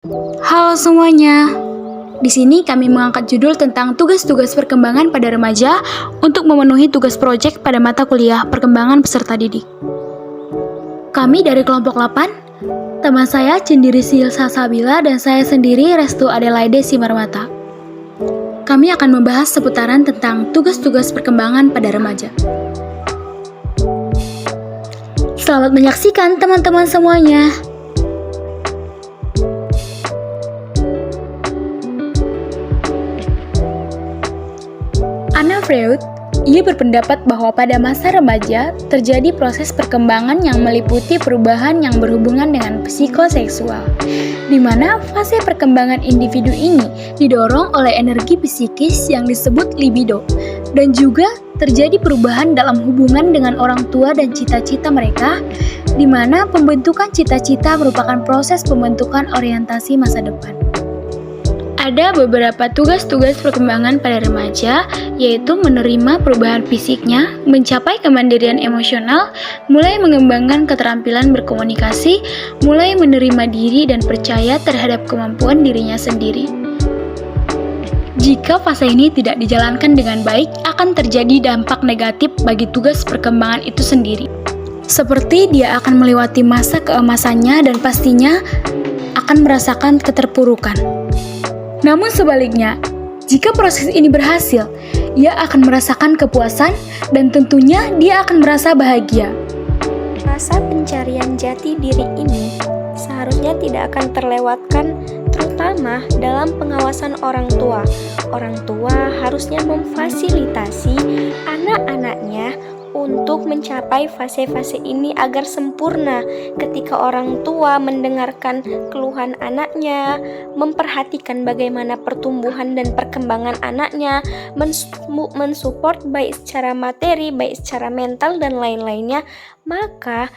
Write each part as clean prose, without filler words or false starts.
Halo semuanya. Di sini kami mengangkat judul tentang tugas-tugas perkembangan pada remaja untuk memenuhi tugas proyek pada mata kuliah perkembangan peserta didik. Kami dari kelompok 8, teman saya Cindiri Silsa Sabila dan saya sendiri Restu Adelaide Simarmata. Kami akan membahas seputaran tentang tugas-tugas perkembangan pada remaja. Selamat menyaksikan teman-teman semuanya. Anna Freud, ia berpendapat bahwa pada masa remaja terjadi proses perkembangan yang meliputi perubahan yang berhubungan dengan psikoseksual, di mana fase perkembangan individu ini didorong oleh energi psikis yang disebut libido, dan juga terjadi perubahan dalam hubungan dengan orang tua dan cita-cita mereka, di mana pembentukan cita-cita merupakan proses pembentukan orientasi masa depan. Ada beberapa tugas-tugas perkembangan pada remaja, yaitu menerima perubahan fisiknya, mencapai kemandirian emosional, mulai mengembangkan keterampilan berkomunikasi, mulai menerima diri dan percaya terhadap kemampuan dirinya sendiri. Jika fase ini tidak dijalankan dengan baik, akan terjadi dampak negatif bagi tugas perkembangan itu sendiri. Seperti dia akan melewati masa keemasannya dan pastinya akan merasakan keterpurukan. Namun sebaliknya, jika proses ini berhasil, ia akan merasakan kepuasan dan tentunya dia akan merasa bahagia. Rasa pencarian jati diri ini seharusnya tidak akan terlewatkan, terutama dalam pengawasan orang tua. Orang tua harusnya memfasilitasi anak-anaknya untuk mencapai fase-fase ini agar sempurna. Ketika orang tua mendengarkan keluhan anaknya, memperhatikan bagaimana pertumbuhan dan perkembangan anaknya, mensupport baik secara materi, baik secara mental dan lain-lainnya, maka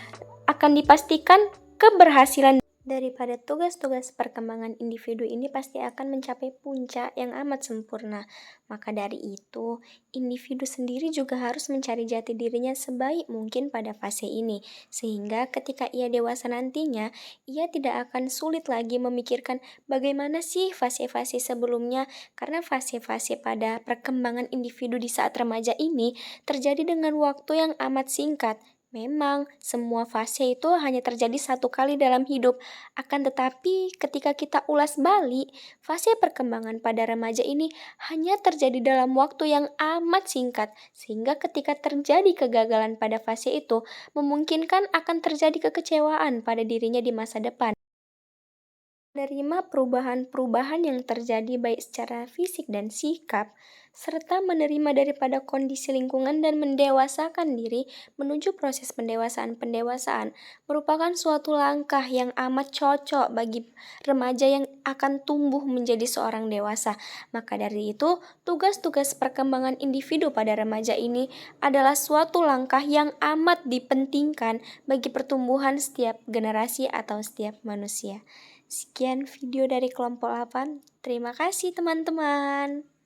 akan dipastikan keberhasilan daripada tugas-tugas perkembangan individu ini pasti akan mencapai puncak yang amat sempurna. Maka dari itu, individu sendiri juga harus mencari jati dirinya sebaik mungkin pada fase ini, sehingga ketika ia dewasa nantinya, ia tidak akan sulit lagi memikirkan bagaimana sih fase-fase sebelumnya, karena fase-fase pada perkembangan individu di saat remaja ini terjadi dengan waktu yang amat singkat. Memang semua fase itu hanya terjadi satu kali dalam hidup, akan tetapi ketika kita ulas balik, fase perkembangan pada remaja ini hanya terjadi dalam waktu yang amat singkat, sehingga ketika terjadi kegagalan pada fase itu, memungkinkan akan terjadi kekecewaan pada dirinya di masa depan. Menerima perubahan-perubahan yang terjadi baik secara fisik dan sikap, serta menerima daripada kondisi lingkungan dan mendewasakan diri menuju proses pendewasaan merupakan suatu langkah yang amat cocok bagi remaja yang akan tumbuh menjadi seorang dewasa. Maka dari itu, tugas-tugas perkembangan individu pada remaja ini adalah suatu langkah yang amat dipentingkan bagi pertumbuhan setiap generasi atau setiap manusia. Sekian video dari kelompok 8. Terima kasih teman-teman.